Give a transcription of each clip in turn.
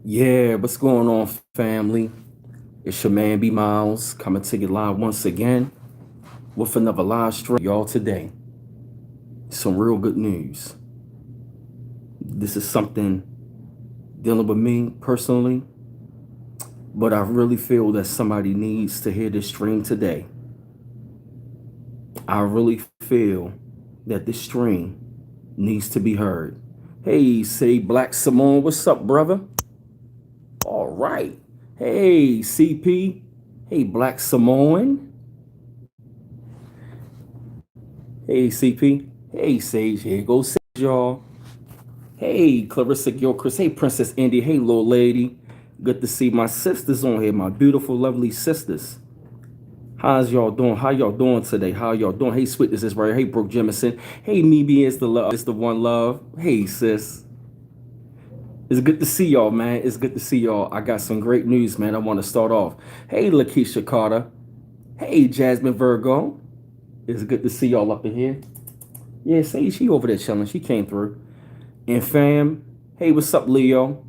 Yeah, what's going on, family? It's your man B Miles coming to you live once again with another live stream, y'all. Today, some real good news. This is something dealing with me personally, but I really feel that somebody needs to hear this stream today. I really feel that this stream needs to be heard. Hey, say Black Simone, what's up, brother? All right. Hey, CP. Hey, Black Samoan. Hey, CP. Hey, Sage. Here goes Sage, y'all. Hey, Clarissa Gilchrist. Hey, Princess India. Hey, little lady. Good to see my sisters on here, my beautiful, lovely sisters. How's y'all doing? How y'all doing today? How y'all doing? Hey, Sweetness is right. Hey, Brooke Jemison. Hey, Mimi is the love. It's the one love. Hey, sis. It's good to see y'all, man. It's good to see y'all. I got some great news, man. I want to start off. Hey, Lakeisha Carter. Hey, Jasmine Virgo. It's good to see y'all up in here. Yeah, say she over there chilling. She came through. And fam, hey, what's up, Leo?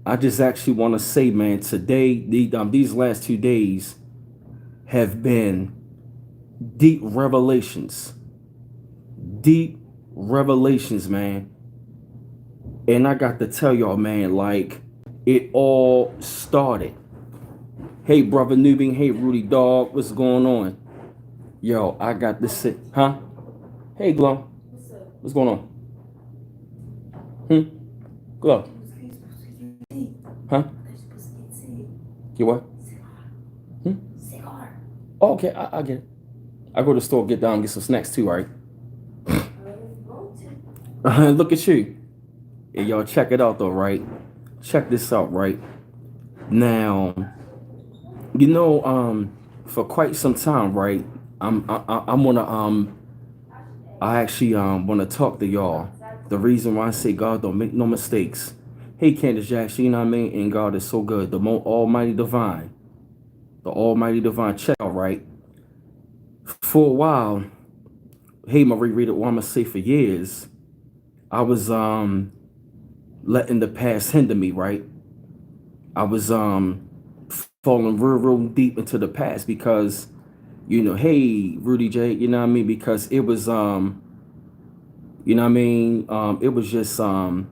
I just actually want to say, man, today, these last 2 days have been deep revelations. Deep revelations, man. And I got to tell y'all, man, like, it all started. Hey, brother Newbie. Hey, Rudy Dog. What's going on? Yo, I got this. Huh? Hey, Glow. What's going on? Glow. Huh? You what? Oh, okay, I get it. I go to the store, get down, get some snacks too, right? Look at you. Yeah, y'all check it out though, right? Check this out, right? Now, for quite some time, right? I'm gonna I actually wanna talk to y'all. The reason why I say God don't make no mistakes. Hey, Candace Jackson, you know what I mean? And God is so good. The Almighty Divine. The Almighty Divine. Check out, right? For a while, hey Marie, read it. What I'm gonna say for years, I was letting the past hinder me, right? I was falling real deep into the past because, hey Rudy J, you know what I mean? Because it was you know what I mean? It was just something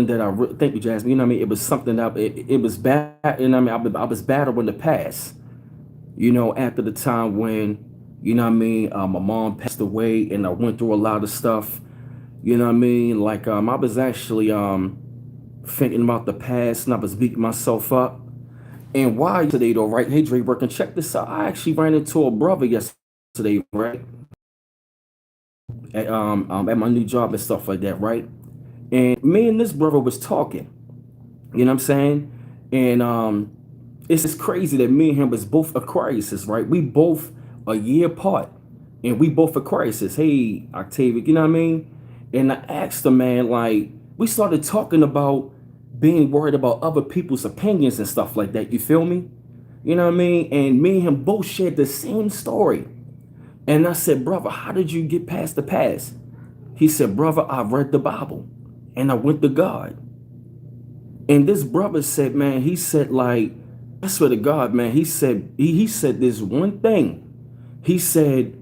that thank you, Jasmine. You know what I mean? It was something that it was bad. You know what I mean? I was battling the past. After the time when, you know what I mean, my mom passed away and I went through a lot of stuff. You know what I mean? Like I was actually thinking about the past and I was beating myself up. And why today though, right? Hey Dre Working, check this out. I actually ran into a brother yesterday, right? At my new job and stuff like that, right? And me and this brother was talking. You know what I'm saying? And it's just crazy that me and him was both Aquariuses, right? We both a year apart. And we both Aquariuses. Hey, Octavia, you know what I mean? And I asked the man, like, we started talking about being worried about other people's opinions and stuff like that. You feel me? You know what I mean? And me and him both shared the same story. And I said, brother, how did you get past the past? He said, brother, I read the Bible and I went to God. And this brother said, man, he said, like, I swear to God, man, he said, he said this one thing. He said,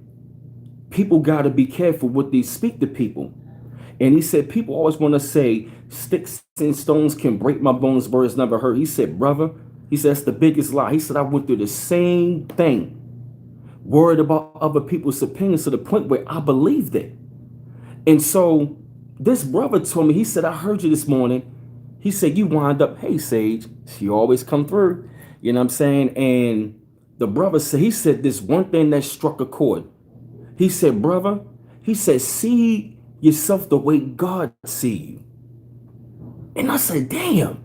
people got to be careful what they speak to people. And he said, people always want to say, sticks and stones can break my bones, birds never hurt. He said, brother, he said, that's the biggest lie. He said, I went through the same thing, worried about other people's opinions to the point where I believed it. And so this brother told me, he said, I heard you this morning. He said, you wind up, hey, Sage, she always come through. You know what I'm saying? And the brother said, he said this one thing that struck a chord. He said, brother, he said, see yourself the way God see you. And I said, damn.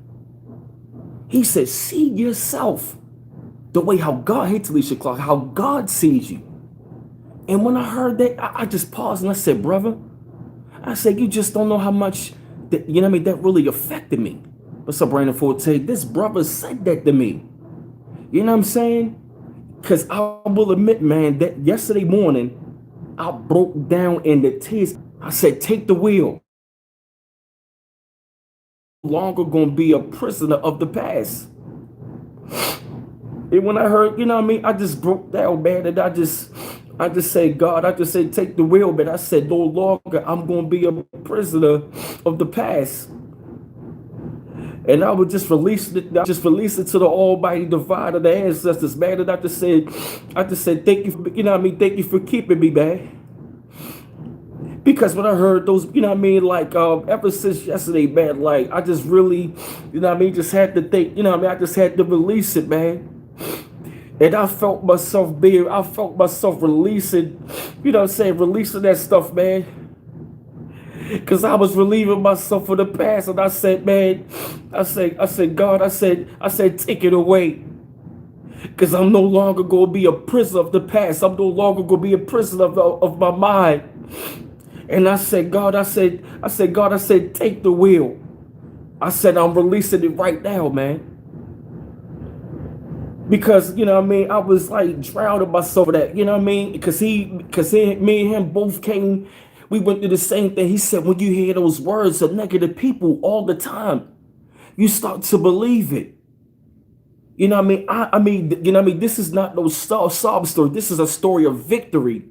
He said, see yourself the way how God, hey, Talisha Clark, how God sees you. And when I heard that, I just paused and I said, brother, I said, you just don't know how much, that, you know what I mean, that really affected me. What's up, Brandon Forte? This brother said that to me. You know what I'm saying? Because I will admit, man, that yesterday morning, I broke down in the tears. I said, take the wheel. longer going to be a prisoner of the past. And when I heard, you know what I mean, I just broke down, man, and I just said, God, I just said, take the wheel, man. I said, no longer I'm going to be a prisoner of the past. And I would just release it, to the Almighty Divine of the ancestors, man. And I just said, thank you for, you know what I mean, thank you for keeping me, man. Because when I heard those, you know what I mean, like ever since yesterday, man, like I just really, you know what I mean, just had to think, you know what I mean, I just had to release it, man. And I felt myself releasing, you know what I'm saying, releasing that stuff, man. Because I was relieving myself for the past. And I said, man, I said, God, I said, take it away. Because I'm no longer going to be a prisoner of the past. I'm no longer going to be a prisoner of my mind. And I said, God, God, take the wheel. I said, I'm releasing it right now, man. Because, you know what I mean, I was like drowning myself with that, you know what I mean? Because me and him both came, we went through the same thing. He said, when you hear those words of negative people all the time, you start to believe it. You know what I mean? I mean, you know what I mean? This is not no sob story. This is a story of victory.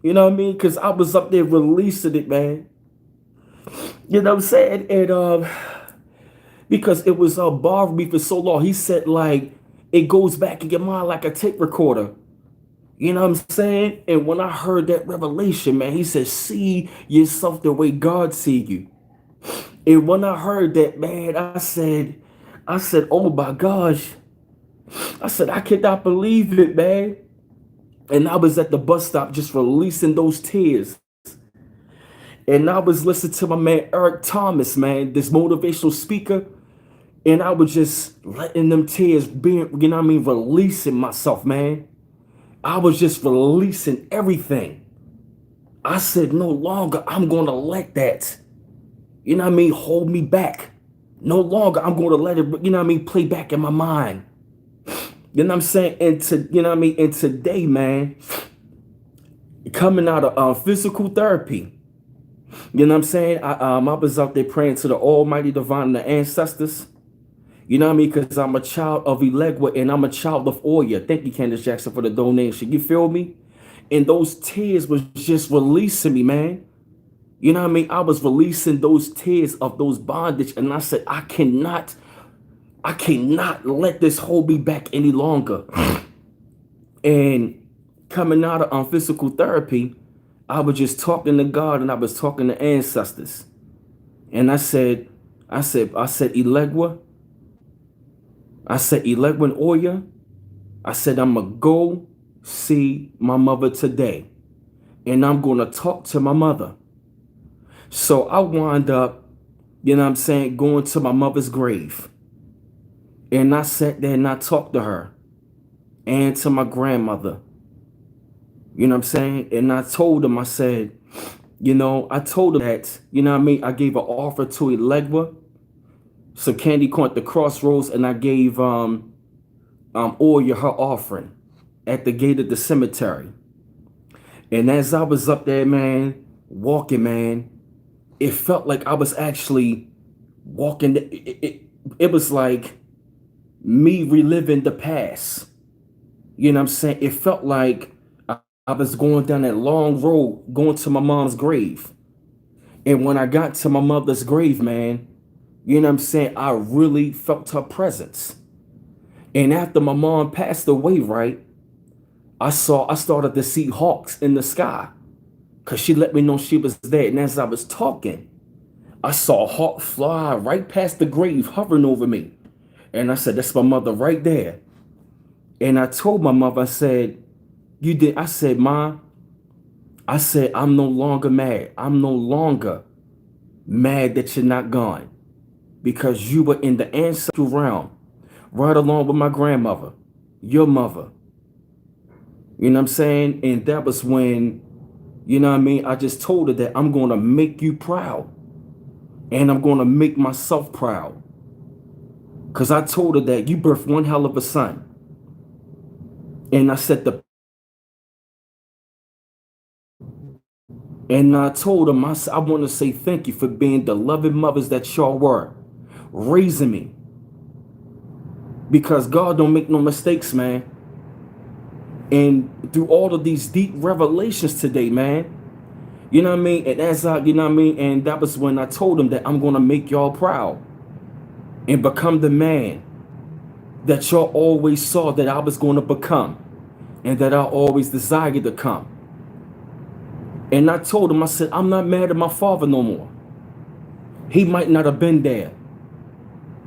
You know what I mean? Because I was up there releasing it, man. You know what I'm saying? And because it was bothering me for so long. He said, like, it goes back in your mind like a tape recorder. You know what I'm saying? And when I heard that revelation, man, he said, see yourself the way God see you. And when I heard that, man, I said, oh my gosh. I said, I cannot believe it, man. And I was at the bus stop just releasing those tears. And I was listening to my man, Eric Thomas, man, this motivational speaker. And I was just letting them tears be, you know what I mean, releasing myself, man. I was just releasing everything. I said, no longer I'm going to let that, you know what I mean, hold me back. No longer I'm going to let it, you know what I mean, play back in my mind. You know what I'm saying? You know what I mean? And today, man, coming out of physical therapy, you know what I'm saying? I was out there praying to the Almighty Divine and the ancestors. You know what I mean? Because I'm a child of Elegua and I'm a child of Oya. Thank you, Candace Jackson, for the donation. You feel me? And those tears was just releasing me, man. You know what I mean? I was releasing those tears of those bondage. And I said, I cannot let this hold me back any longer. And coming out of physical therapy, I was just talking to God and I was talking to ancestors. And I said, Elegua. I said, Elegua and Oya. I said, I'm going to go see my mother today. And I'm going to talk to my mother. So I wound up, you know what I'm saying, going to my mother's grave. And I sat there and I talked to her and to my grandmother. You know what I'm saying? And I told them, I said, you know, I told them that, you know what I mean? I gave an offer to Elegua, some candy corn at the crossroads, and I gave Oya her offering at the gate of the cemetery. And as I was up there, man, walking, man, it felt like I was actually walking. It was like me reliving the past. You know what I'm saying? It felt like I was going down that long road, going to my mom's grave. And when I got to my mother's grave, man, you know what I'm saying, I really felt her presence. And after my mom passed away, right, I started to see hawks in the sky because she let me know she was there. And as I was talking, I saw a hawk fly right past the grave, hovering over me. And I said, that's my mother right there. And I told my mother, I said, you did. I said, Ma, I said, I'm no longer mad. I'm no longer mad that you're not gone because you were in the ancestral realm right along with my grandmother, your mother. You know what I'm saying? And that was when, you know what I mean, I just told her that I'm going to make you proud and I'm going to make myself proud. Because I told her that you birthed one hell of a son. And I said and I told him, I want to say thank you for being the loving mothers that y'all were. raising me. Because God don't make no mistakes, man. And through all of these deep revelations today, man, you know what I mean? And as I, you know what I mean? And that was when I told him that I'm going to make y'all proud and become the man that y'all always saw that I was going to become and that I always desired to come. And I told him, I said, I'm not mad at my father no more. He might not have been there.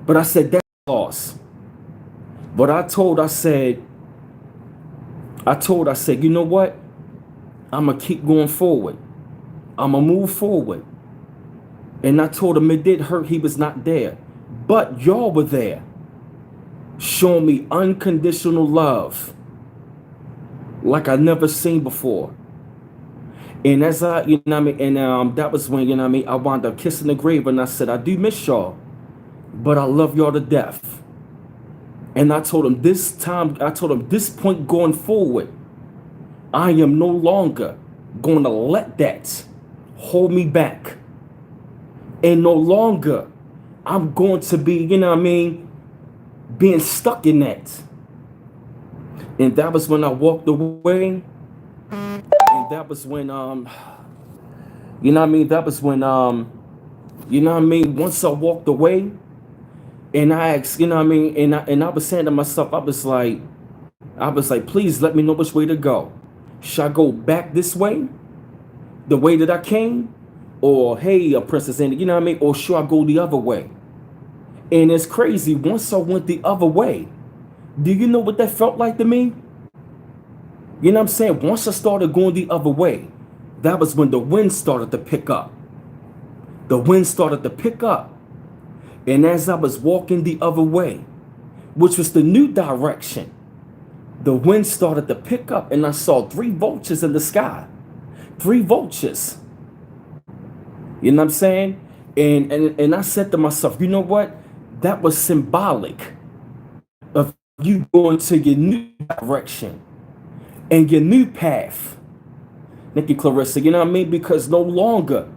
But I said, that's lost. But I said, you know what? I'm going to keep going forward. I'm going to move forward. And I told him it did hurt he was not there. But y'all were there, showing me unconditional love like I never seen before. And as I, you know what I mean, and that was when, you know what I mean, I wound up kissing the grave, and I said, I do miss y'all, but I love y'all to death. And I told him this point going forward, I am no longer going to let that hold me back. And no longer I'm going to be, you know what I mean, being stuck in that. And that was when I walked away. And that was when, you know what I mean? That was when, you know what I mean? Once I walked away and I asked, you know what I mean? And I was saying to myself, I was like, please let me know which way to go. Should I go back this way? The way that I came? Or, hey, Princess Andy, you know what I mean? Or should I go the other way? And it's crazy. Once I went the other way, do you know what that felt like to me? You know what I'm saying? Once I started going the other way, that was when the wind started to pick up. The wind started to pick up. And as I was walking the other way, which was the new direction, the wind started to pick up, and I saw 3 vultures in the sky. 3 vultures. You know what I'm saying? And I said to myself, you know what? That was symbolic of you going to your new direction and your new path. Thank you, Clarissa. You know what I mean? Because no longer,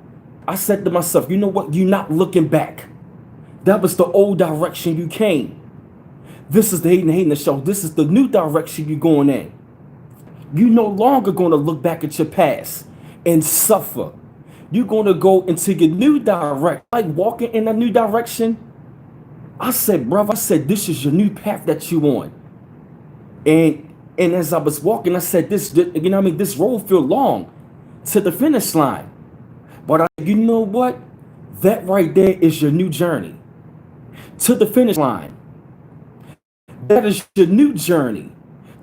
I said to myself, you know what? You're not looking back. That was the old direction you came. This is the Hating the Show. This is the new direction you're going in. You're no longer going to look back at your past and suffer. You're going to go into your new direction. Like walking in a new direction. I said, brother, this is your new path that you're on. And as I was walking, I said, this, you know what I mean? This road feel long to the finish line. But you know what? That right there is your new journey to the finish line. That is your new journey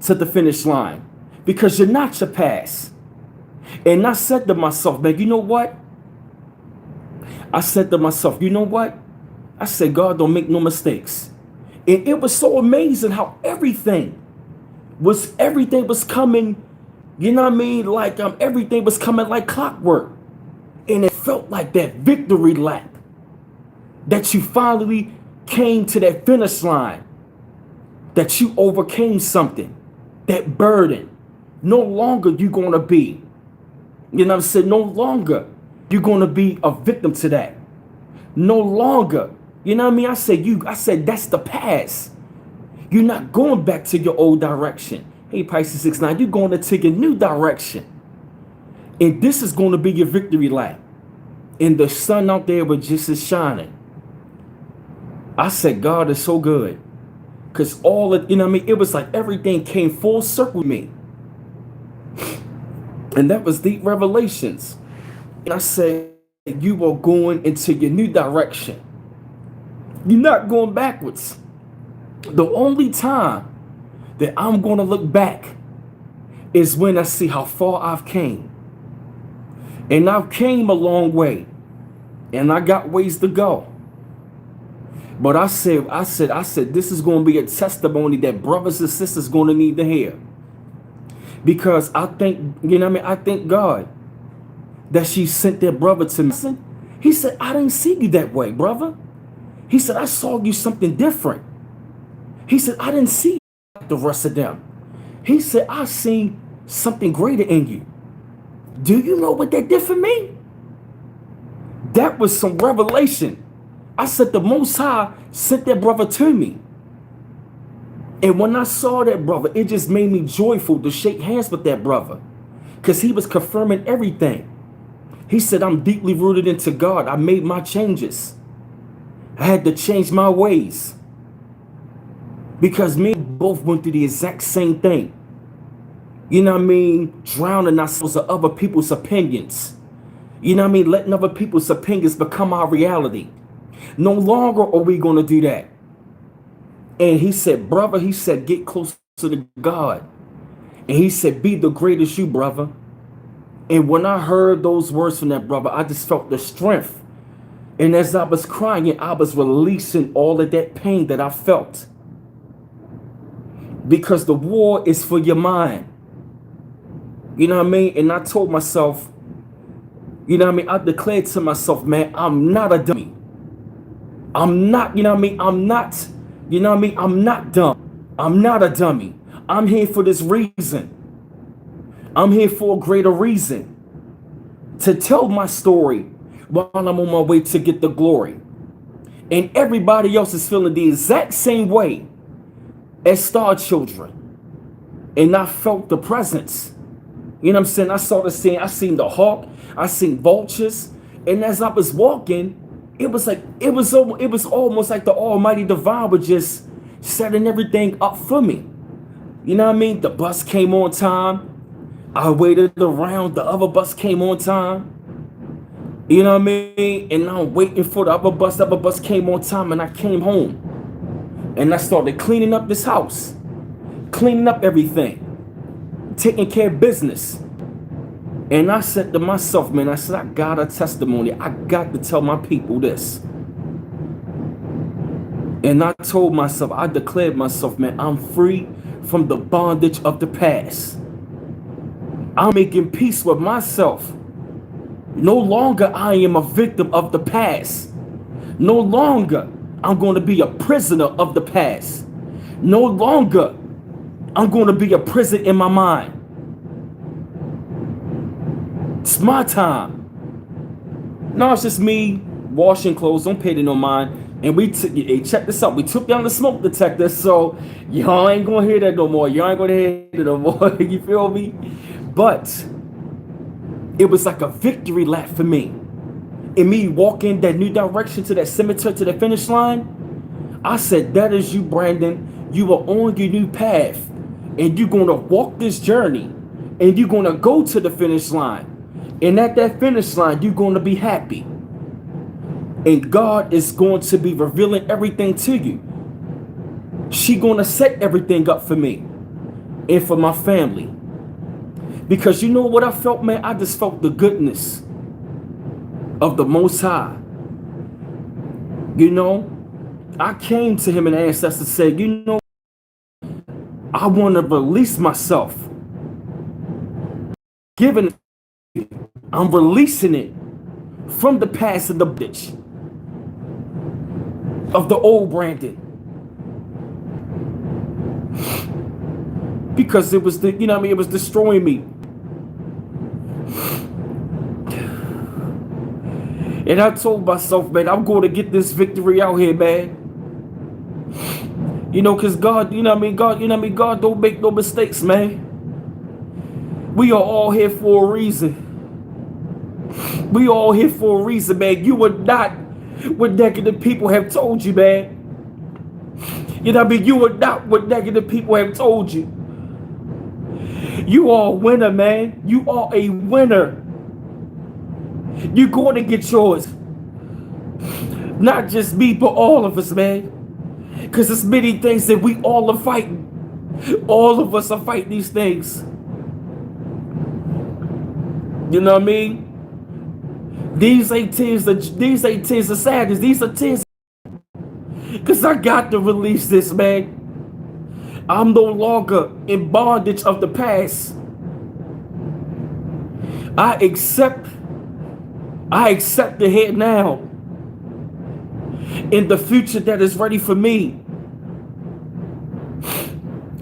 to the finish line, because you're not your past. And I said to myself, man, you know what? I said, God don't make no mistakes. And it was so amazing how everything was coming, you know what I mean? Like everything was coming like clockwork. And it felt like that victory lap, that you finally came to that finish line, that you overcame something, that burden. No longer you're going to be, you know what I'm saying? No longer you're going to be a victim to that. No longer, you know what I mean? I said, that's the past. You're not going back to your old direction. Hey, Pisces 69, you're going to take a new direction. And this is going to be your victory lap. And the sun out there was just as shining. I said, God is so good. Because all of, you know what I mean? It was like everything came full circle with me. And that was deep revelations. And I said, you are going into your new direction. You're not going backwards. The only time that I'm going to look back is when I see how far I've came. And I've came a long way. And I got ways to go. But I said, this is going to be a testimony that brothers and sisters going to need to hear. Because I think, you know what I mean? I thank God that she sent that brother to me. He said, I didn't see you that way, brother. He said, I saw you something different. He said, I didn't see you like the rest of them. He said, I seen something greater in you. Do you know what that did for me? That was some revelation I said, the Most High sent that brother to me. And when I saw that brother, it just made me joyful to shake hands with that brother, because he was confirming everything. He said, I'm deeply rooted into God. I made my changes. I had to change my ways. Because me and both went through the exact same thing. You know what I mean? Drowning ourselves in other people's opinions. You know what I mean? Letting other people's opinions become our reality. No longer are we going to do that. And he said, brother, he said, get closer to God. And he said, be the greatest you, brother. And when I heard those words from that brother, I just felt the strength. And as I was crying, I was releasing all of that pain that I felt. Because the war is for your mind. You know what I mean? And I told myself, you know what I mean? I declared to myself, man, I'm not a dummy. I'm not, you know what I mean? I'm not, you know what I mean? I'm not dumb. I'm not a dummy. I'm here for this reason. I'm here for a greater reason. To tell my story while I'm on my way to get the glory. And everybody else is feeling the exact same way as Star Children. And I felt the presence. You know what I'm saying? I saw the scene. I seen the hawk. I seen vultures. And as I was walking, it was almost like the Almighty Divine was just setting everything up for me. You know what I mean? The bus came on time. I waited around. The other bus came on time. You know what I mean? And I'm waiting for the other bus. The other bus came on time, and I came home. And I started cleaning up this house. Cleaning up everything. Taking care of business. And I said to myself, man, I said, I got a testimony. I got to tell my people this. And I told myself, I declared myself, man, I'm free from the bondage of the past. I'm making peace with myself. No longer I am a victim of the past. No longer I'm going to be a prisoner of the past. No longer I'm going to be a prison in my mind. It's my time. No, it's just me washing clothes. Don't pay no mind. And hey, check this out. We took down the smoke detector, so y'all ain't gonna hear that no more. Y'all ain't gonna hear it no more. You feel me? But it was like a victory lap for me. And me walking that new direction to that cemetery, to the finish line, I said, that is you, Brandon. You are on your new path. And you're gonna walk this journey. And you're gonna go to the finish line. And at that finish line, you're gonna be happy. And God is going to be revealing everything to you. She's going to set everything up for me and for my family. Because you know what I felt, man? I just felt the goodness of the Most High. You know, I came to him and asked us to say, you know, I want to release myself. I'm releasing it from the past and the ditch of the old Brandon. Because it was you know what I mean, it was destroying me. And I told myself, man, I'm going to get this victory out here, man. You know, because God, you know what I mean, God don't make no mistakes, man. We are all here for a reason. We all here for a reason, man. You are not what negative people have told you, man. You know what I mean? You are not what negative people have told you. You are a winner, man. You are a winner. You're going to get yours. Not just me, but all of us, man. Because there's many things that we all are fighting. All of us are fighting these things. You know what I mean? These ain't tears of sadness. These are tears. Because I got to release this, man. I'm no longer in bondage of the past. I accept the here now. In the future that is ready for me.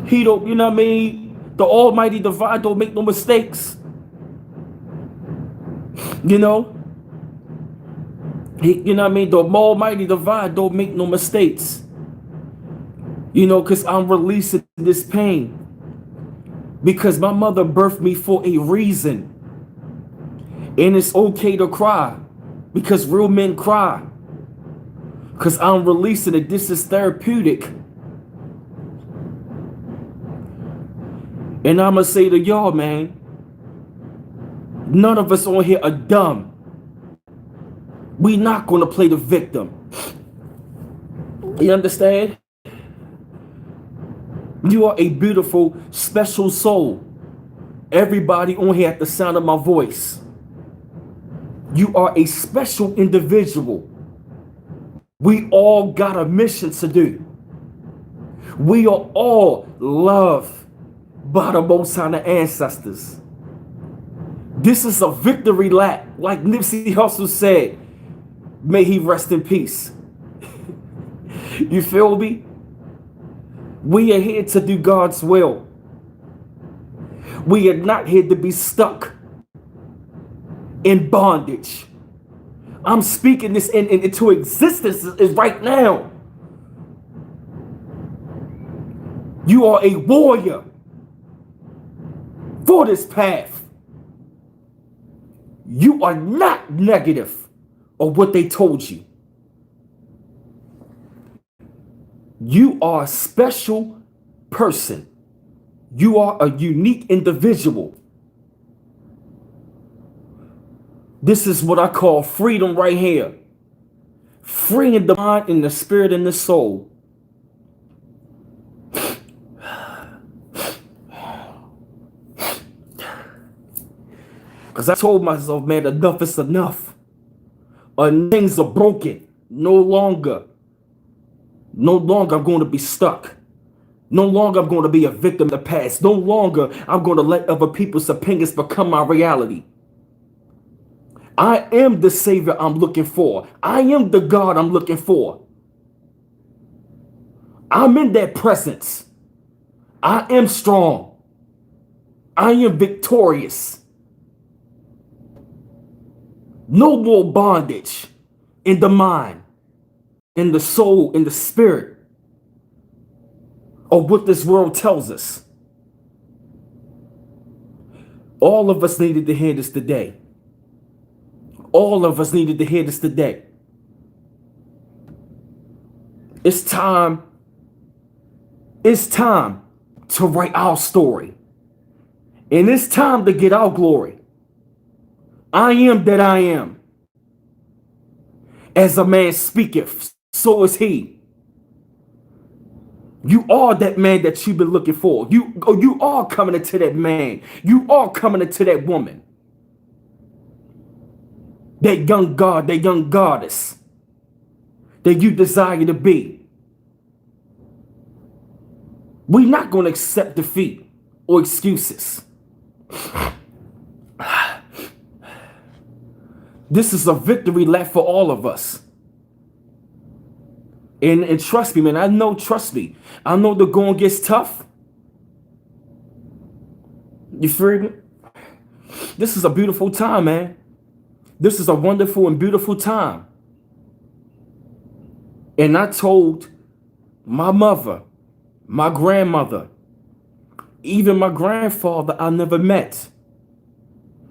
He don't, you know what I mean? The Almighty Divine don't make no mistakes. You know? You know what I mean? The Almighty Divine don't make no mistakes. You know, because I'm releasing this pain. Because my mother birthed me for a reason. And it's okay to cry. Because real men cry. Because I'm releasing it. This is therapeutic. And I'm going to say to y'all, man, none of us on here are dumb. We not going to play the victim. You understand? You are a beautiful, special soul. Everybody on here at the sound of my voice. You are a special individual. We all got a mission to do. We are all loved by the Most High ancestors. This is a victory lap. Like Nipsey Hussle said, may he rest in peace. You feel me? We are here to do God's will. We are not here to be stuck in bondage. I'm speaking this into existence right now. You are a warrior for this path. You are not negative of what they told you. You are a special person. You are a unique individual. This is what I call freedom right here. Freeing the mind and the spirit and the soul. Because I told myself, man, enough is enough. Things are broken. No longer I'm going to be stuck. No longer I'm going to be a victim of the past. No longer I'm going to let other people's opinions become my reality. I am the Savior I'm looking for. I am the God I'm looking for. I'm in that presence. I am strong. I am victorious. No more bondage in the mind, in the soul, in the spirit of what this world tells us. All of us needed to hear this today. All of us needed to hear this today. It's time. It's time to write our story. And it's time to get our glory. I am that I am. As a man speaketh, so is he. You are that man that you've been looking for. You are coming into that man. You are coming into that woman. That young God, that young goddess that you desire to be. We're not going to accept defeat or excuses. This is a victory lap for all of us. And trust me, man, trust me. I know the going gets tough. You feel me? This is a beautiful time, man. This is a wonderful and beautiful time. And I told my mother, my grandmother, even my grandfather I never met.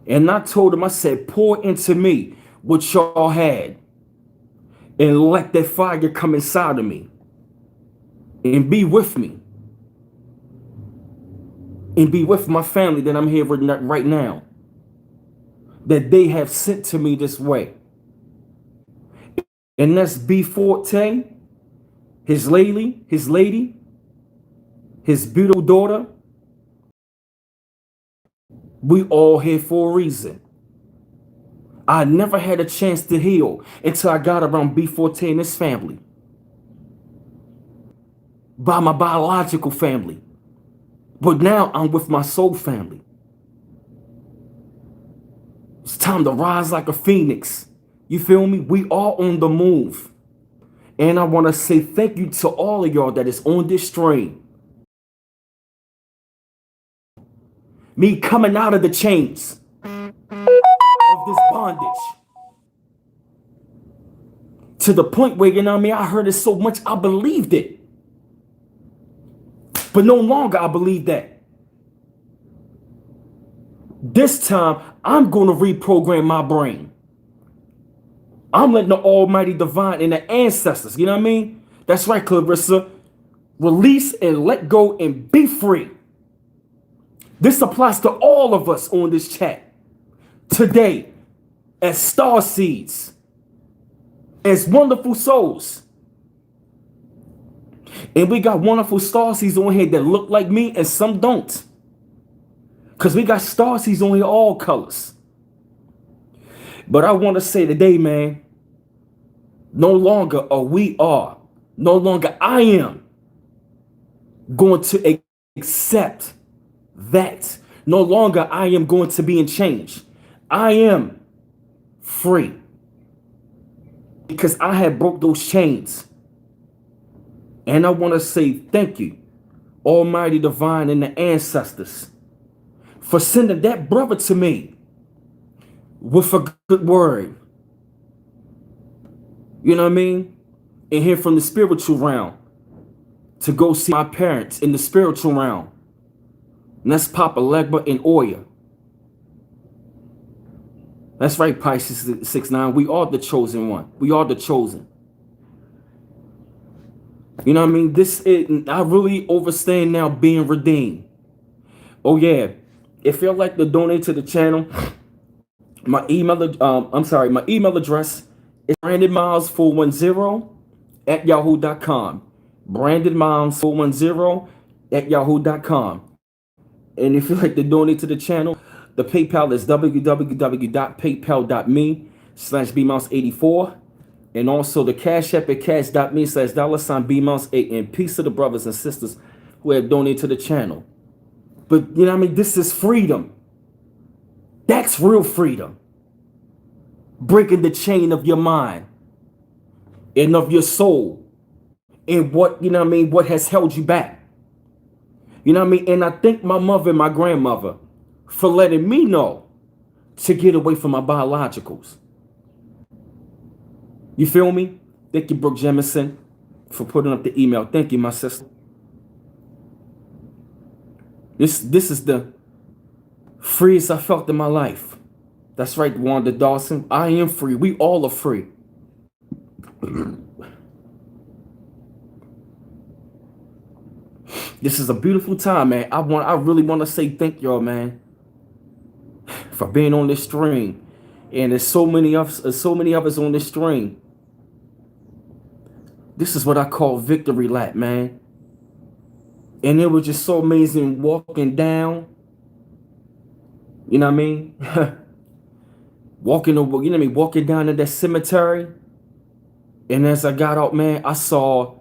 And I told him, I said, pour into me what y'all had. And let that fire come inside of me. And be with me. And be with my family that I'm here right now. That they have sent to me this way. And that's B. Forte, his lady, his beautiful daughter. We all here for a reason. I never had a chance to heal until I got around B. Forte and his family. By my biological family. But now I'm with my soul family. It's time to rise like a phoenix. You feel me? We are on the move. And I want to say thank you to all of y'all that is on this stream. Me coming out of the chains of this bondage. To the point where, you know what I mean, I heard it so much, I believed it. But no longer I believe that. This time, I'm going to reprogram my brain. I'm letting the Almighty Divine and the ancestors, you know what I mean? That's right, Clarissa. Release and let go and be free. This applies to all of us on this chat today as star seeds, as wonderful souls. And we got wonderful star seeds on here that look like me and some don't. Because we got star seeds on here all colors. But I want to say today, man, no longer no longer I am going to accept that. No longer I am going to be in change. I am free. Because I have broke those chains. And I want to say thank you, Almighty Divine and the ancestors, for sending that brother to me with a good word. You know what I mean? And here from the spiritual realm to go see my parents in the spiritual realm. And that's Papa Legba and Oya. That's right, Pisces 6'9". We are the chosen one. We are the chosen. You know what I mean? I really understand now being redeemed. Oh yeah. If you'd like to donate to the channel, my email address is brandonmiles410@yahoo.com. brandonmiles410@yahoo.com. And if you'd like to donate to the channel, the PayPal is www.paypal.me/bmouse84. And also the Cash App at cash.me/$bmouse8. And peace to the brothers and sisters who have donated to the channel. But you know what I mean? This is freedom. That's real freedom. Breaking the chain of your mind and of your soul. And what, you know what I mean, what has held you back. You know what I mean? And I thank my mother and my grandmother for letting me know to get away from my biologicals. You feel me? Thank you, Brooke Jemison, for putting up the email. Thank you, my sister. This is the freest I felt in my life. That's right, Wanda Dawson. I am free. We all are free. This is a beautiful time, man. I really want to say thank y'all, man, for being on this stream. And there's so many of us on this stream. This is what I call victory lap, man. And it was just so amazing walking down. You know what I mean? Walking down to that cemetery. And as I got out, man, I saw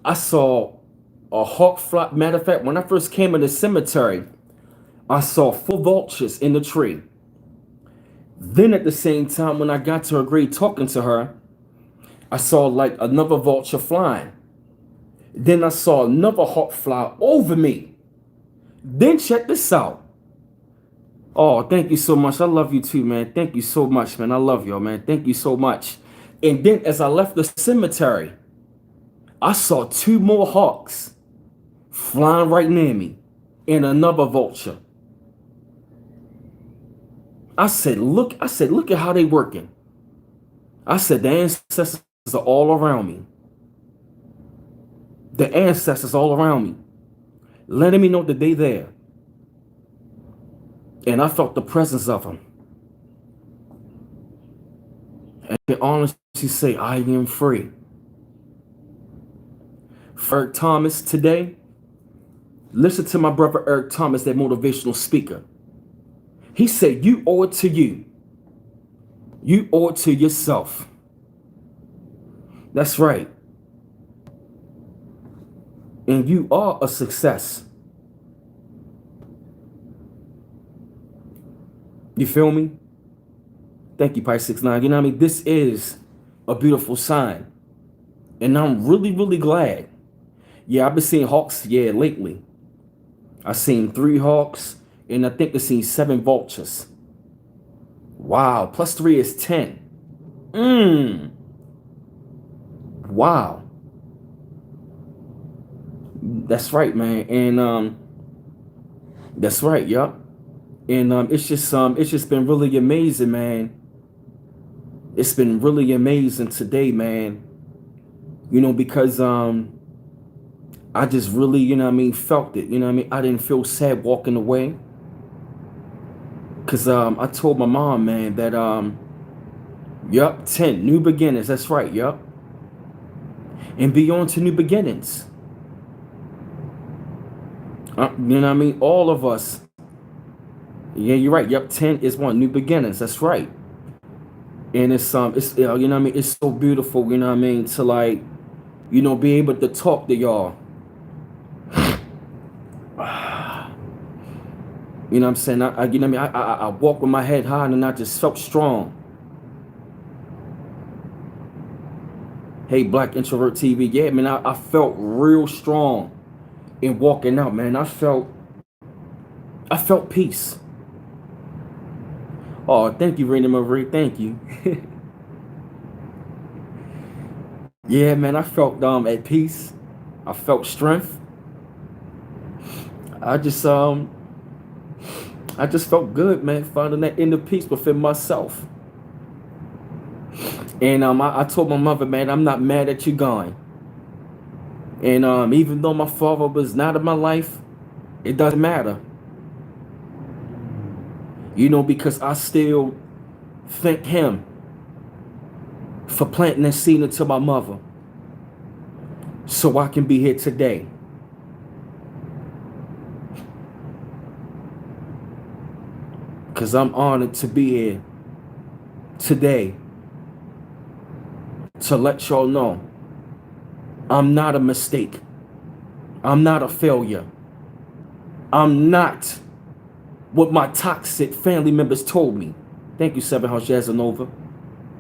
a hawk fly. Matter of fact, when I first came in the cemetery, I saw 4 vultures in the tree. Then at the same time, when I got to her grave talking to her, I saw like another vulture flying. Then I saw another hawk fly over me. Then check this out. Oh, thank you so much. I love you too, man. Thank you so much, man. I love y'all, man. Thank you so much. And then as I left the cemetery, I saw 2 more hawks flying right near me and another vulture. I said, look at how they working. I said, the ancestors are all around me. The ancestors all around me, letting me know that they there. And I felt the presence of them. And I can honestly say, I am free. Eric Thomas today, listen to my brother Eric Thomas, that motivational speaker. He said, you owe it to you. You owe it to yourself. That's right. And you are a success. You feel me? Thank you, Pisces 6'9". You know what I mean? This is a beautiful sign. And I'm really, really glad. Yeah, I've been seeing hawks, lately. I've seen 3 hawks, and I think I've seen 7 vultures. Wow, +3 is 10. Wow. That's right, man. And that's right, yup. And it's just been really amazing, man. It's been really amazing today, man. Because I just really, felt it. I didn't feel sad walking away. Cause I told my mom, man, that yup, 10 new beginnings. That's right, yup. And be on to new beginnings. All of us. Yeah, you're right. Yup, 10 is one new beginnings. That's right. And it's it's so beautiful. To like, be able to talk to y'all. I'm saying? I walk with my head high and I just felt strong. Hey, Black Introvert TV. Yeah, man, I felt real strong in walking out, man. I felt peace. Oh, thank you, Raina Marie. Thank you. Yeah, man, I felt at peace. I felt strength. I just I just felt good, man, finding that inner peace within myself. And I told my mother, man, I'm not mad at you going. And even though my father was not in my life, it doesn't matter. Because I still thank him for planting that seed into my mother so I can be here today. Because I'm honored to be here today to let y'all know I'm not a mistake. I'm not a failure. I'm not what my toxic family members told me. Thank you, Seven House Jazzanova.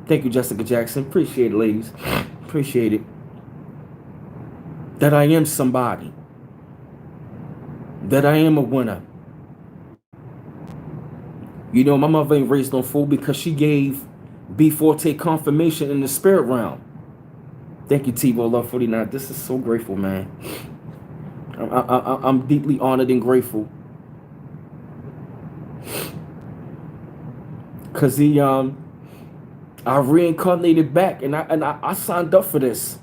Thank you, Jessica Jackson. Appreciate it, ladies. Appreciate it. That I am somebody. That I am a winner. My mother ain't raised no fool because she gave B Forte confirmation in the spirit realm. Thank you, T-Bo Love 49. This is so grateful, man. I'm deeply honored and grateful. Cause I reincarnated back and I signed up for this.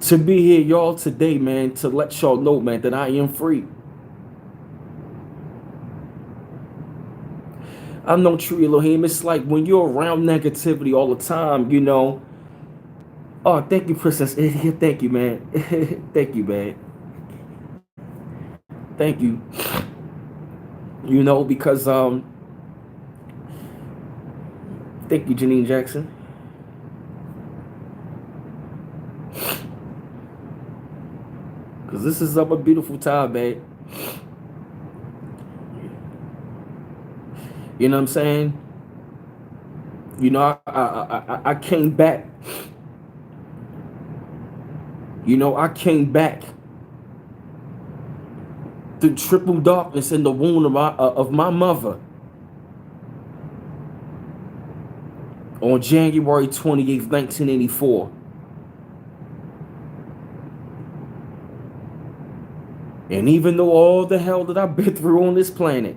To be here, y'all, today, man, to let y'all know, man, that I am free. I'm no true Elohim. It's like when you're around negativity all the time, Oh, thank you, Princess. Thank you, man. Thank you, man. Thank you. Because thank you, Janine Jackson. Because this is a beautiful time, man. You know what I'm saying? I came back. I came back through triple darkness in the womb of my mother on January 28th, 1984. And even though all the hell that I've been through on this planet,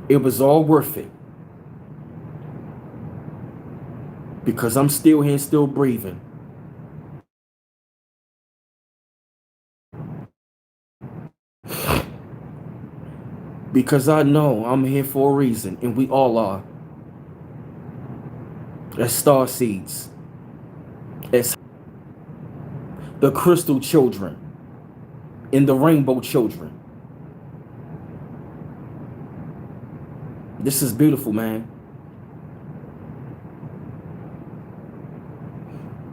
it was all worth it. Because I'm still here, still breathing. Because I know I'm here for a reason, and we all are. As star seeds. As the crystal children. And the rainbow children. This is beautiful, man.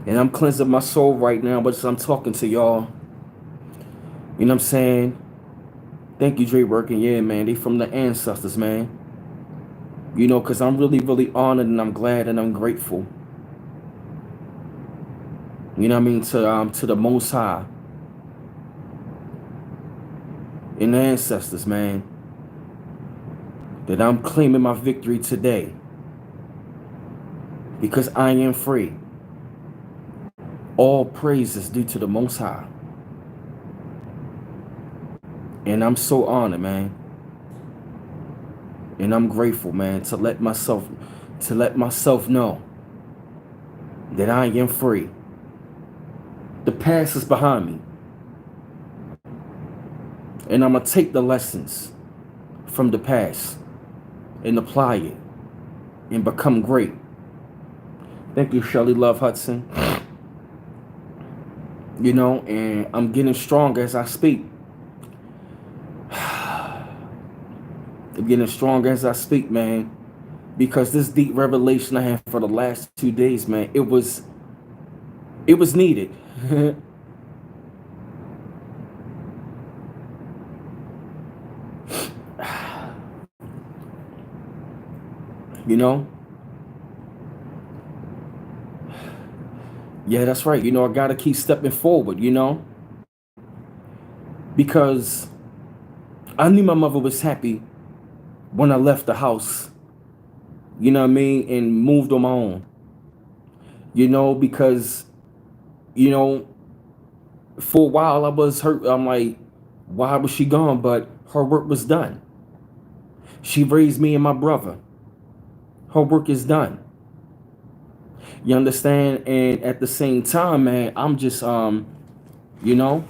And I'm cleansing my soul right now, but I'm talking to y'all. You know what I'm saying? Thank you, Dre Working. Yeah, man. They from the ancestors, man. Because I'm really, really honored and I'm glad and I'm grateful. You know what I mean? To the Most High. And the ancestors, man. That I'm claiming my victory today. Because I am free. All praise is due to the Most High. And I'm so honored, man. And I'm grateful, man, to let myself know that I am free. The past is behind me. And I'm going to take the lessons from the past and apply it and become great. Thank you, Shirley Love Hudson. You know, and I'm getting stronger as I speak. I'm getting stronger as I speak, man. Because this deep revelation I had for the last 2 days, man, it was needed. You know? Yeah, that's right. You know, I got to keep stepping forward, you know? Because I knew my mother was happy when I left the house, you know what I mean, and moved on my own. You know, because, you know, for a while I was hurt. I'm like, why was she gone? But her work was done. She raised me and my brother. Her work is done. You understand? And at the same time, man, I'm just you know,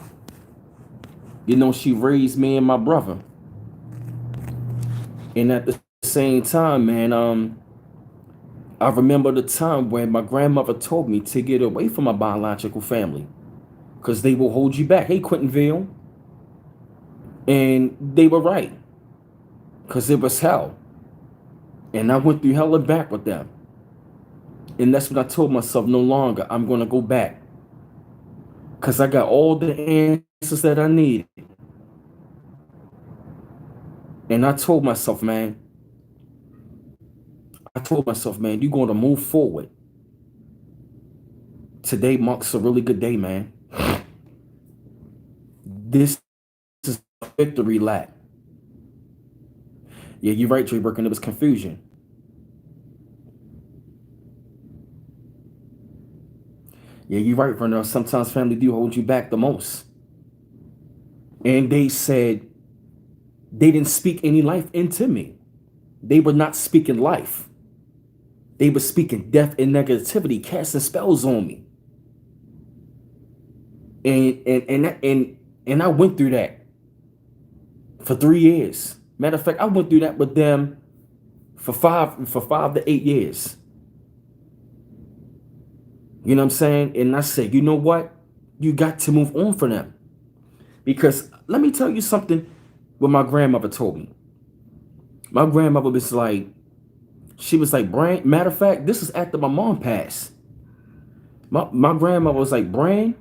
she raised me and my brother. And at the same time, man, I remember the time when my grandmother told me to get away from my biological family because they will hold you back. Hey, Quentinville. And they were right because it was hell. And I went through hell and back with them. And that's when I told myself, no longer, I'm going to go back because I got all the answers that I needed. And I told myself, man, you're going to move forward. Today marks a really good day, man. This is a victory lap. Yeah, you're right, Trey Burkin. It was confusion. Yeah, you're right, Vernell. Sometimes family do hold you back the most. And they said they didn't speak any life into me. They were not speaking life. They were speaking death and negativity, casting spells on me. And I went through that for 3 years. Matter of fact, I went through that with them for 5 to 8 years. You know what I'm saying? And I said, you know what? You got to move on from them. Because let me tell you something what my grandmother told me. My grandmother was like, she was like, Bran, matter of fact, this is after my mom passed. My grandmother was like, Bran,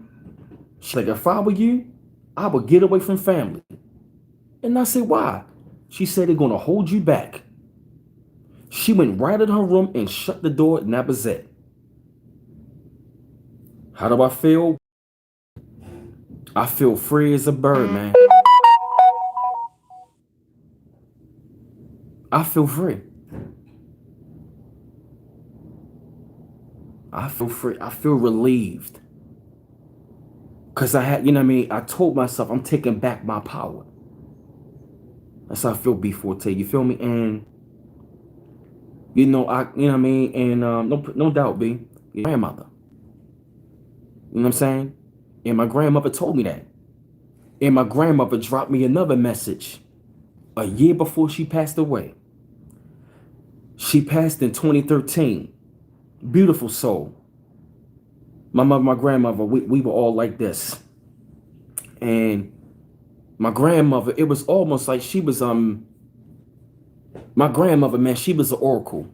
she's like, if I were you, I would get away from family. And I said, why? She said they're going to hold you back. She went right in her room and shut the door, and that was it. How do I feel? I feel free as a bird, man. I feel free. I feel free. I feel relieved. Because I had, you know what I mean? I told myself I'm taking back my power. That's how I feel, B4T. You feel me? And, you know what I mean? And no doubt, B, your grandmother. You know what I'm saying? And my grandmother told me that. And my grandmother dropped me another message a year before she passed away. She passed in 2013. Beautiful soul. My mother, my grandmother, we were all like this. And my grandmother, it was almost like she was my grandmother, man, she was an oracle.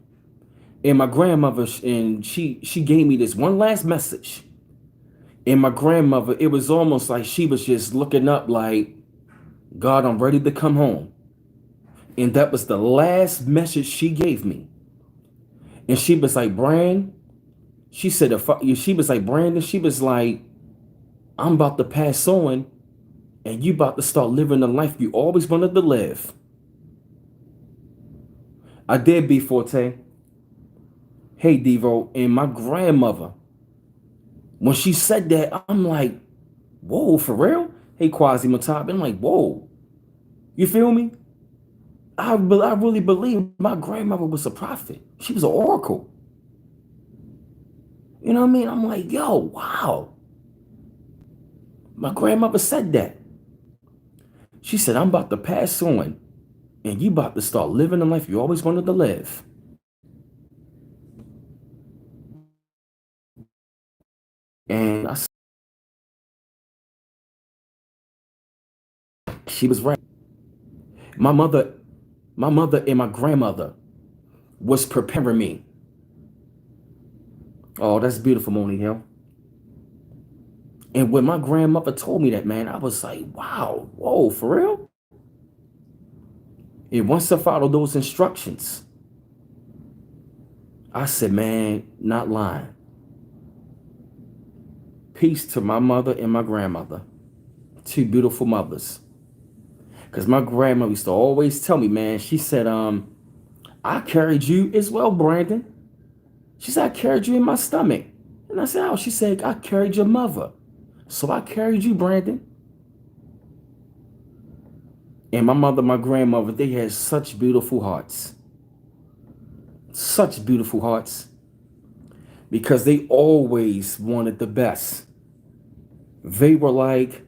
And my grandmother, and she gave me this one last message. And my grandmother, it was almost like she was just looking up like, God, I'm ready to come home. And that was the last message she gave me. And she was like, Brand, she said, she was like, Brandon, she was like, I'm about to pass on and you about to start living the life you always wanted to live. I did, B Forte. Hey, Devo. And my grandmother, When she said that, I'm like, whoa, for real? Hey, Quasi Matab. I'm like, whoa. You feel me? I really believe my grandmother was a prophet. She was an oracle. You know what I mean? I'm like, yo, wow. My grandmother said that. She said, I'm about to pass on, and you about to start living the life you always wanted to live. And she was right. My mother, my mother and my grandmother was preparing me. Oh, that's beautiful, Moni Hill. And when my grandmother told me that, man, I was like, wow, whoa, for real? And once I followed those instructions, I said, man, not lying. Peace to my mother and my grandmother. Two beautiful mothers. Because my grandmother used to always tell me, man, she said, I carried you as well, Brandon. She said, I carried you in my stomach. And I said, oh, she said, I carried your mother. So I carried you, Brandon. And my mother, my grandmother, they had such beautiful hearts. Such beautiful hearts. Because they always wanted the best. They were like,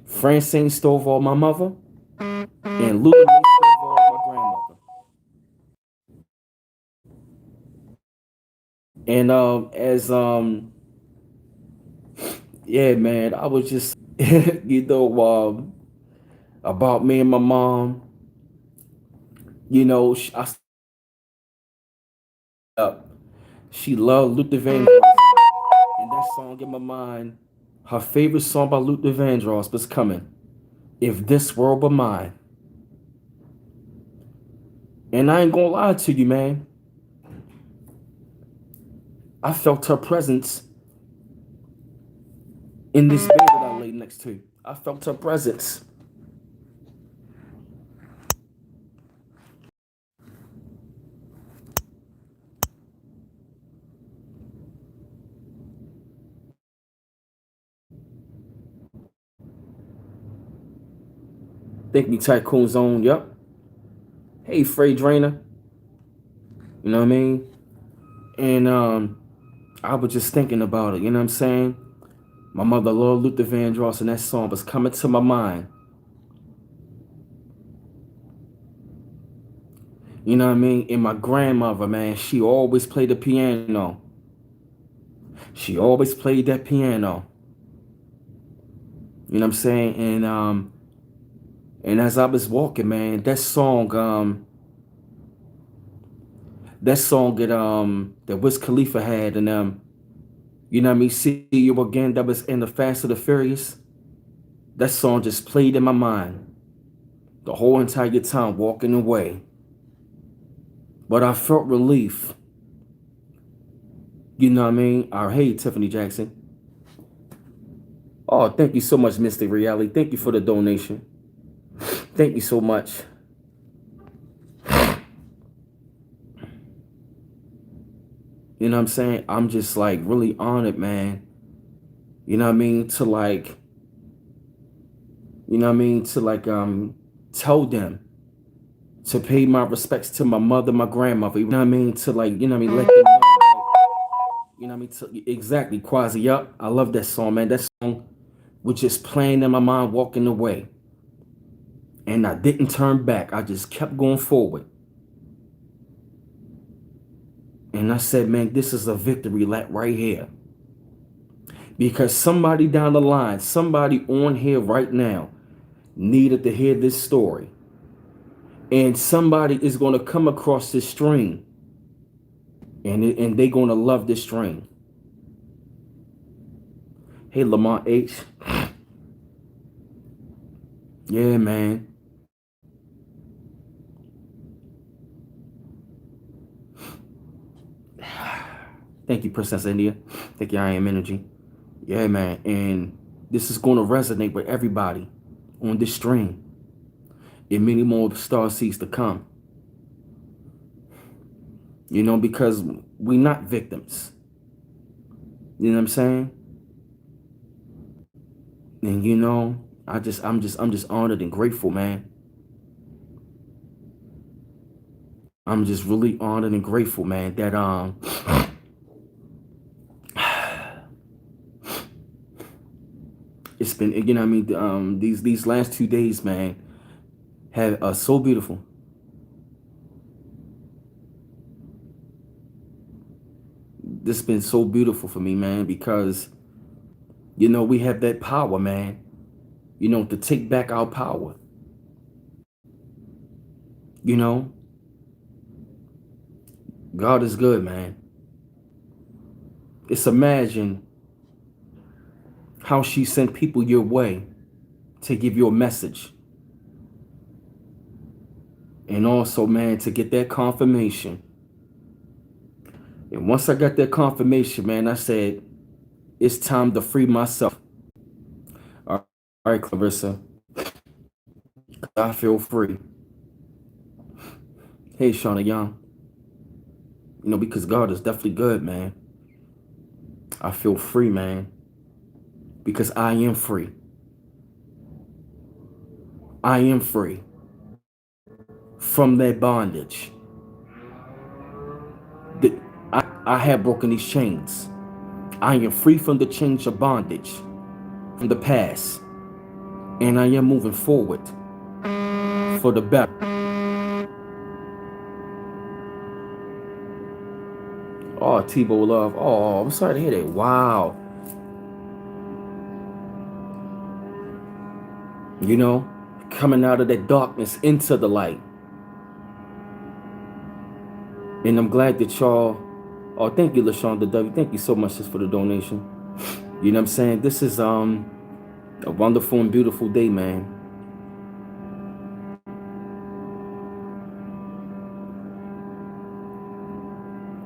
Francine Stovall, my mother, and Lula Mae Stovall, my grandmother. And yeah, man, I was just, about me and my mom. I up. She loved Luther Vandross, and that song in my mind, her favorite song by Luther Vandross was coming. If This World Were Mine. And I ain't gonna lie to you, man. I felt her presence in this bed that I laid next to. I felt her presence. Think me Tycoon Zone, yep. Hey, Frey Drainer. You know what I mean? And I was just thinking about it, you know what I'm saying? My mother loved Luther Vandross, and that song was coming to my mind. You know what I mean? And my grandmother, man, she always played the piano. She always played that piano. You know what I'm saying? And as I was walking, man, that song that Wiz Khalifa had, and you know what I mean, See You Again, that was in the Fast and the Furious. That song just played in my mind the whole entire time walking away. But I felt relief. You know what I mean? Hey, Tiffany Jackson. Oh, thank you so much, Mr. Reality. Thank you for the donation. Thank you so much. You know what I'm saying? I'm just like really honored, man. You know what I mean? To tell them to pay my respects to my mother, my grandmother. You know what I mean? To like, you know what I mean, let them know. You know what I mean? Exactly, Quasi. Yup. I love that song, man. That song was just playing in my mind walking away. And I didn't turn back. I just kept going forward. And I said, man, this is a victory lap right here. Because somebody down the line, somebody on here right now needed to hear this story. And somebody is going to come across this stream. And they're going to love this stream. Hey, Lamont H. Yeah, man. Thank you, Princess India. Thank you, I Am Energy. Yeah, man. And this is going to resonate with everybody on this stream. And many more star seeds to come. because we not victims. You know what I'm saying? And I'm just honored and grateful, man. I'm just really honored and grateful, man, that it's been, these last 2 days, man, have so beautiful. This has been so beautiful for me, man, because we have that power, man, to take back our power. You know, God is good, man. It's imagine how she sent people your way to give you a message. And also, man, to get that confirmation. And once I got that confirmation, man, I said, it's time to free myself. All right, Clarissa, I feel free. Hey, Shauna Young. Because God is definitely good, man. I feel free, man, because I am free. I am free from that bondage. I have broken these chains. I am free from the chains of bondage from the past. And I am moving forward for the better. Oh, Tebow Love. Oh, I'm sorry to hear that. Wow. Coming out of that darkness into the light. And I'm glad that y'all. Oh, thank you, LaShonda W. Thank you so much just for the donation. You know what I'm saying? This is a wonderful and beautiful day, man.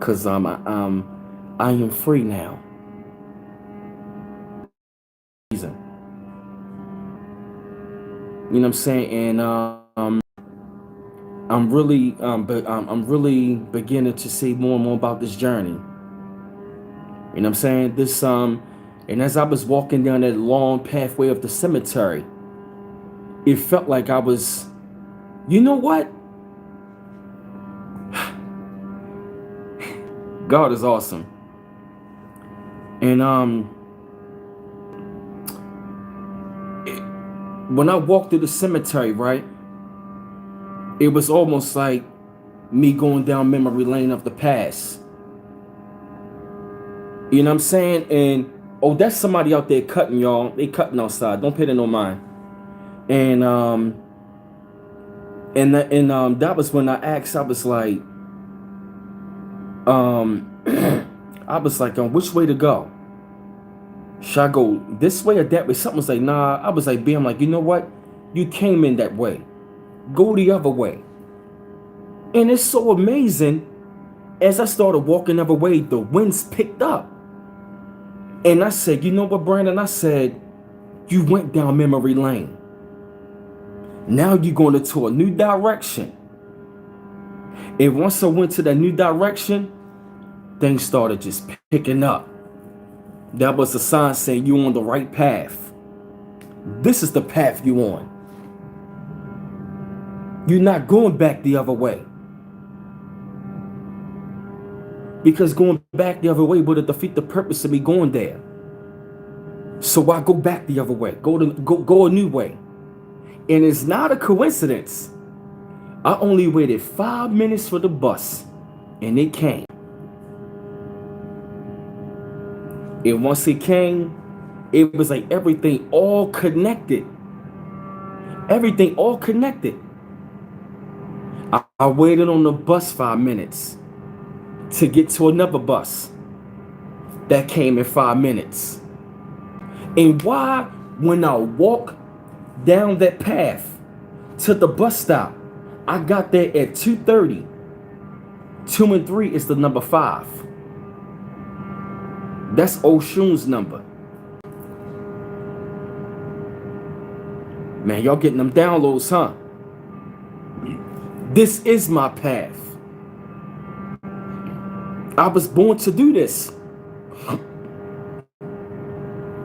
Cause I am free now. You know what I'm saying? And I'm really I'm really beginning to see more and more about this journey. You know what I'm saying? This and as I was walking down that long pathway of the cemetery, it felt like I was, you know what? God is awesome. And when I walked through the cemetery, right, it was almost like me going down memory lane of the past. You know what I'm saying? And oh, that's somebody out there cutting, y'all. They cutting outside. Don't pay them no mind. And that was when I asked. I was like, which way to go? Should I go this way or that way? Something was like, nah. I was like, I'm like, you know what? You came in that way. Go the other way. And it's so amazing. As I started walking the other way, the winds picked up. And I said, you know what, Brandon? I said, you went down memory lane. Now you're going into a new direction. And once I went to that new direction, things started just picking up. That was a sign saying you're on the right path. This is the path you're on. You're not going back the other way. Because going back the other way would have defeated the purpose of me going there. So why go back the other way? Go a new way. And it's not a coincidence. I only waited 5 minutes for the bus, and it came. And once it came, it was like everything all connected. Everything all connected. I waited on the bus 5 minutes to get to another bus that came in 5 minutes. And why, when I walk down that path to the bus stop, I got there at 2:30. 2 and 3 is the number 5. That's Oshun's number. Man, y'all getting them downloads, huh? This is my path. I was born to do this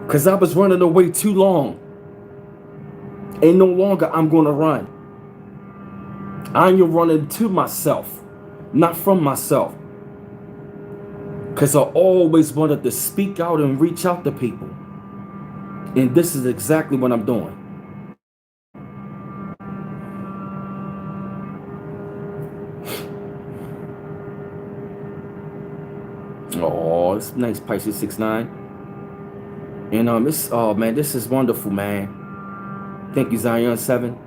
because I was running away too long. And no longer I'm going to run. I am running to myself, not from myself. Because I always wanted to speak out and reach out to people. And this is exactly what I'm doing. Oh, it's nice, Pisces 6-9. And it's, oh man, this is wonderful, man. Thank you, Zion 7.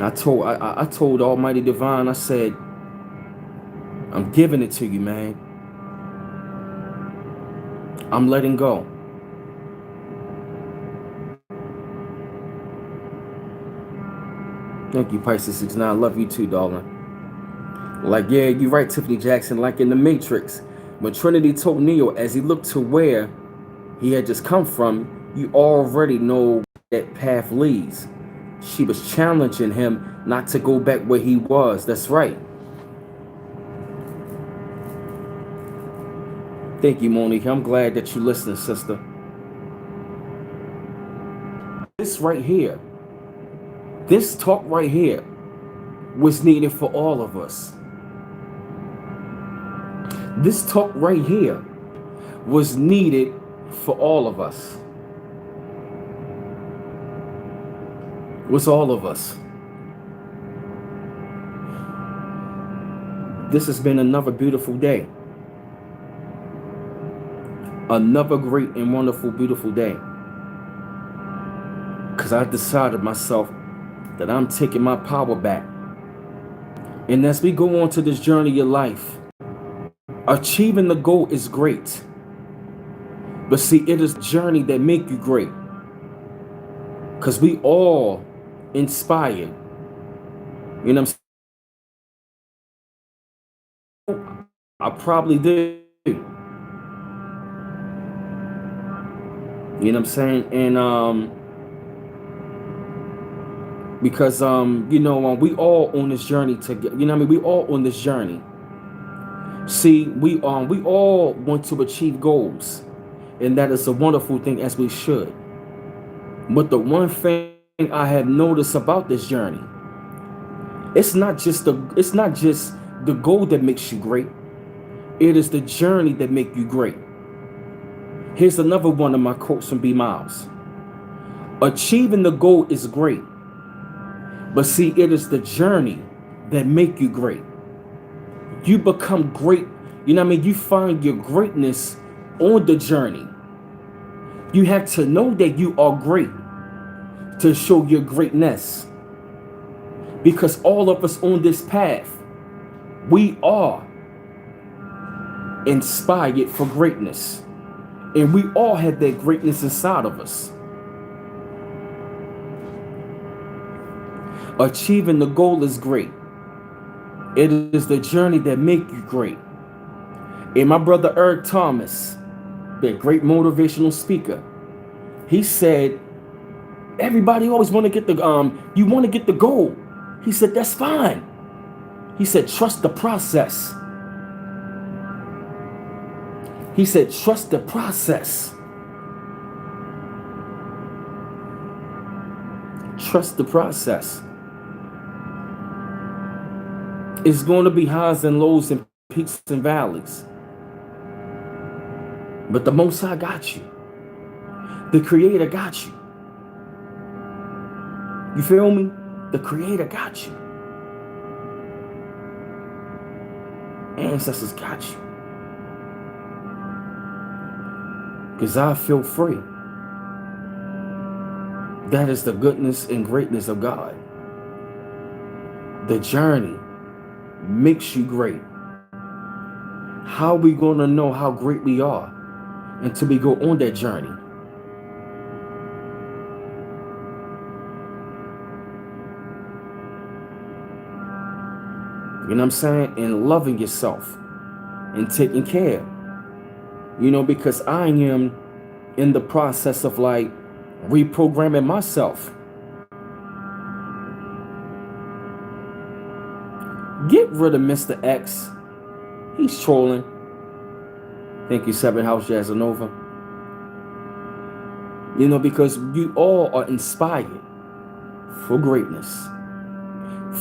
I told Almighty Divine, I said, I'm giving it to you, man. I'm letting go. Thank you, Pisces 6-9. Love you too, darling. Like, yeah, you're right, Tiffany Jackson. Like in The Matrix, when Trinity told Neo as he looked to where he had just come from, you already know that path leads. She was challenging him not to go back where he was. That's right. Thank you, Monique. I'm glad that you listened, sister. This right here, this talk right here was needed for all of us. This talk right here was needed for all of us. It was all of us. This has been another beautiful day. Another great and wonderful, beautiful day. Because I decided myself that I'm taking my power back. And as we go on to this journey of life, achieving the goal is great. But see, it is the journey that make you great. Because we all inspired. You know what I'm saying? I probably did. You know what I'm saying? And because you know, we all on this journey together. You know what I mean? We all on this journey. See, we all want to achieve goals, and that is a wonderful thing, as we should. But the one thing I have noticed about this journey, it's not just the goal that makes you great. It is the journey that makes you great. Here's another one of my quotes from B. Miles. Achieving the goal is great, but see, it is the journey that make you great. You become great. You know what I mean? You find your greatness on the journey. You have to know that you are great to show your greatness. Because all of us on this path, we are inspired for greatness. And we all have that greatness inside of us. Achieving the goal is great. It is the journey that makes you great. And my brother Eric Thomas, that great motivational speaker, he said, everybody always want to get the you want to get the goal. He said, that's fine. He said, trust the process. He said, trust the process. Trust the process. It's going to be highs and lows and peaks and valleys. But the Most High got you. The Creator got you. You feel me? The Creator got you. Ancestors got you. Because I feel free. That is the goodness and greatness of God. The journey makes you great. How are we going to know how great we are until we go on that journey? You know what I'm saying? And loving yourself and taking care. You know, because I am in the process of like reprogramming myself. Get rid of Mr. X. He's trolling. Thank you, Seven House Jazzanova. You know, because you all are inspired for greatness.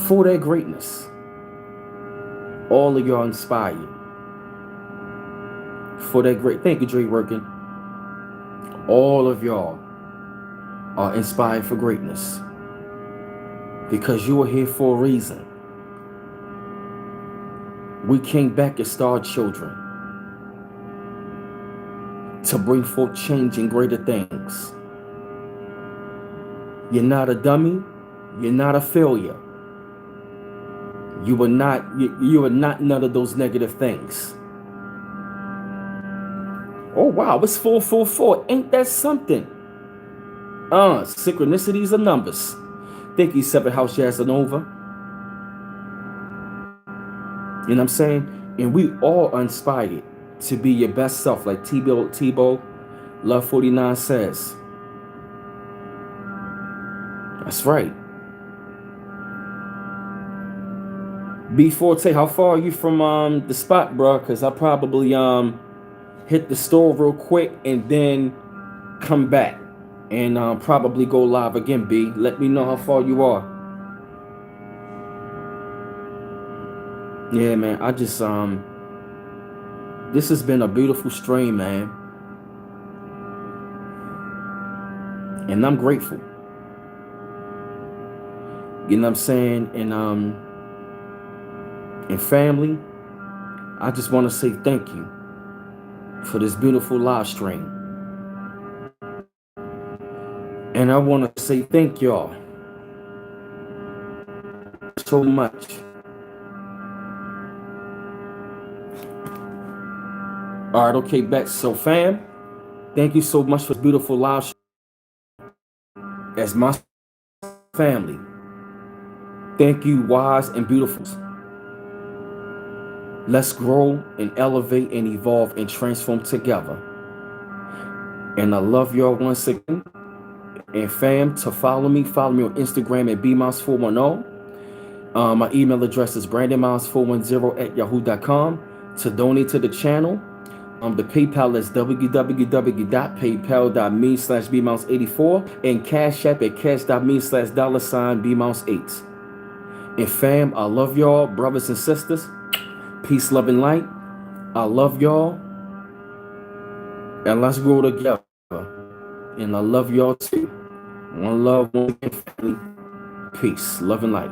For that greatness. All of y'all inspired for that great. Thank you, Dre Working. All of y'all are inspired for greatness. Because you are here for a reason. We came back as star children to bring forth change and greater things. You're not a dummy. You're not a failure. You are not none of those negative things. Oh wow, it's 444. Ain't that something? Synchronicities of numbers. Thank you, Seven House Jazzanova. You know what I'm saying? And we all are inspired to be your best self, like Tebow Love 49 says. That's right. B4T, how far are you from the spot, bro? Because I probably hit the store real quick and then come back and probably go live again. B, let me know how far you are. Yeah, man, I just this has been a beautiful stream, man, and I'm grateful. You know what I'm saying? And family, I just want to say thank you for this beautiful live stream. And I want to say thank y'all so much. All right, okay, back. So fam, thank you so much for this beautiful live stream. As my family, thank you, wise and beautiful. Let's grow and elevate and evolve and transform together. And I love y'all once again. And fam, to follow me on Instagram at bmouse410. My email address is brandonmiles410@yahoo.com. To donate to the channel, the PayPal is www.paypal.me/bmouse84 and Cash App at cash.me/$bmouse8. And fam, I love y'all, brothers and sisters. Peace, love, and light. I love y'all. And let's grow together. And I love y'all too. One love, one family. Peace, love, and light.